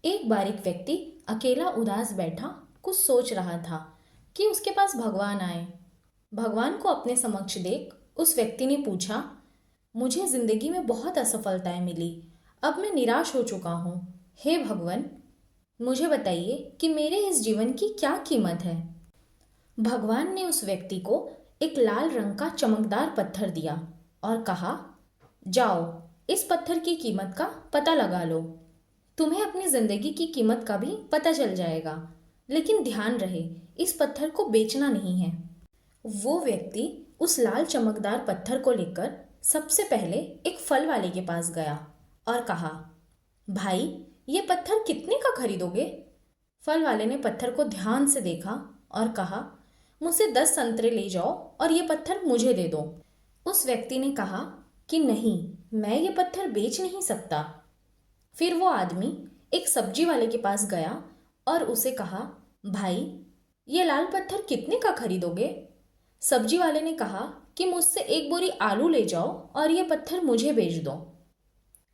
एक बार एक व्यक्ति अकेला उदास बैठा कुछ सोच रहा था कि उसके पास भगवान आए। भगवान को अपने समक्ष देख उस व्यक्ति ने पूछा, मुझे जिंदगी में बहुत असफलताएं मिली। अब मैं निराश हो चुका हूँ। हे भगवान, मुझे बताइए कि मेरे इस जीवन की क्या कीमत है। भगवान ने उस व्यक्ति को एक लाल रंग का चमकदार पत्थर दिया और कहा, जाओ इस पत्थर की कीमत का पता लगा लो। तुम्हें अपनी जिंदगी की कीमत का भी पता चल जाएगा, लेकिन ध्यान रहे इस पत्थर को बेचना नहीं है। वो व्यक्ति उस लाल चमकदार पत्थर को लेकर सबसे पहले एक फल वाले के पास गया और कहा, भाई ये पत्थर कितने का खरीदोगे? फल वाले ने पत्थर को ध्यान से देखा और कहा, मुझसे 10 संतरे ले जाओ और ये पत्थर मुझे दे दो। उस व्यक्ति ने कहा कि नहीं, मैं ये पत्थर बेच नहीं सकता। फिर वो आदमी एक सब्जी वाले के पास गया और उसे कहा, भाई ये लाल पत्थर कितने का खरीदोगे? सब्जी वाले ने कहा कि मुझसे एक बोरी आलू ले जाओ और ये पत्थर मुझे बेच दो।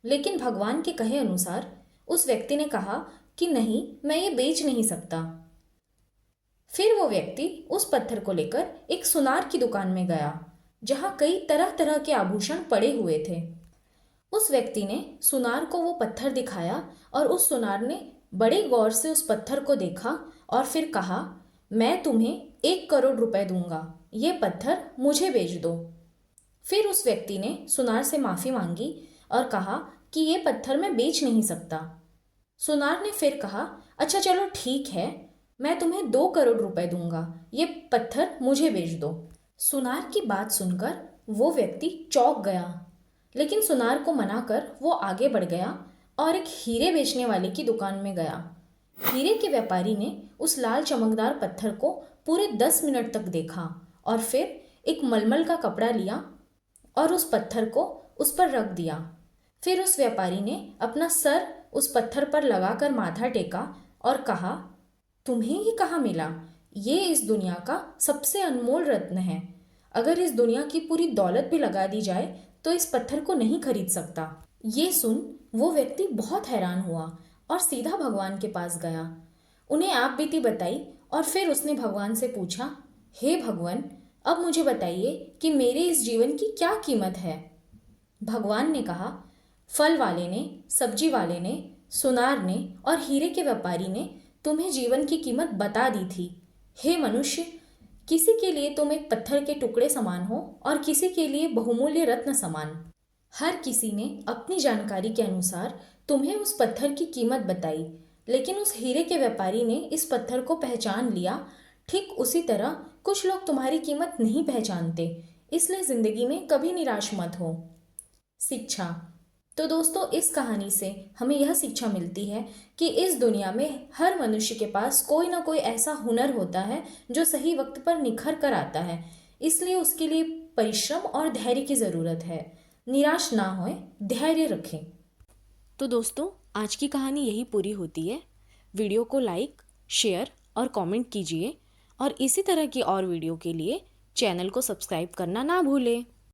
लेकिन भगवान के कहे अनुसार उस व्यक्ति ने कहा कि नहीं, मैं ये बेच नहीं सकता। फिर वो व्यक्ति उस पत्थर को लेकर एक सुनार की दुकान में गया जहाँ कई तरह तरह के आभूषण पड़े हुए थे। उस व्यक्ति ने सुनार को वो पत्थर दिखाया और उस सुनार ने बड़े गौर से उस पत्थर को देखा और फिर कहा, मैं तुम्हें 1 करोड़ रुपए दूंगा, ये पत्थर मुझे बेच दो। फिर उस व्यक्ति ने सुनार से माफ़ी मांगी और कहा कि ये पत्थर मैं बेच नहीं सकता। सुनार ने फिर कहा, अच्छा चलो ठीक है, मैं तुम्हें 2 करोड़ रुपए दूंगा, ये पत्थर मुझे बेच दो। सुनार की बात सुनकर वो व्यक्ति चौंक गया, लेकिन सुनार को मनाकर वो आगे बढ़ गया और एक हीरे बेचने वाले की दुकान में गया। हीरे के व्यापारी ने उस लाल चमकदार पत्थर को पूरे 10 मिनट तक देखा और फिर एक मलमल का कपड़ा लिया और उस पत्थर को उस पर रख दिया। फिर उस व्यापारी ने अपना सर उस पत्थर पर लगाकर माथा टेका और कहा, तुम्हें ये कहाँ मिला? ये इस दुनिया का सबसे अनमोल रत्न है। अगर इस दुनिया की पूरी दौलत भी लगा दी जाए तो इस पत्थर को नहीं खरीद सकता। ये सुन वो व्यक्ति बहुत हैरान हुआ और सीधा भगवान के पास गया। उन्हें आप बीती बताई और फिर उसने भगवान से पूछा, हे भगवान, अब मुझे बताइए कि मेरे इस जीवन की क्या कीमत है। भगवान ने कहा, फल वाले ने, सब्जी वाले ने, सुनार ने और हीरे के व्यापारी ने तुम्हें जीवन की कीमत बता दी थी। हे मनुष्य, किसी के लिए तुम एक पत्थर के टुकड़े समान हो और किसी के लिए बहुमूल्य रत्न समान। हर किसी ने अपनी जानकारी के अनुसार तुम्हें उस पत्थर की कीमत बताई, लेकिन उस हीरे के व्यापारी ने इस पत्थर को पहचान लिया। ठीक उसी तरह कुछ लोग तुम्हारी कीमत नहीं पहचानते, इसलिए जिंदगी में कभी निराश मत हो। शिक्षा। तो दोस्तों, इस कहानी से हमें यह शिक्षा मिलती है कि इस दुनिया में हर मनुष्य के पास कोई ना कोई ऐसा हुनर होता है जो सही वक्त पर निखर कर आता है, इसलिए उसके लिए परिश्रम और धैर्य की ज़रूरत है। निराश ना होए, धैर्य रखें। तो दोस्तों, आज की कहानी यही पूरी होती है। वीडियो को लाइक, शेयर और कमेंट कीजिए और इसी तरह की और वीडियो के लिए चैनल को सब्सक्राइब करना ना भूलें।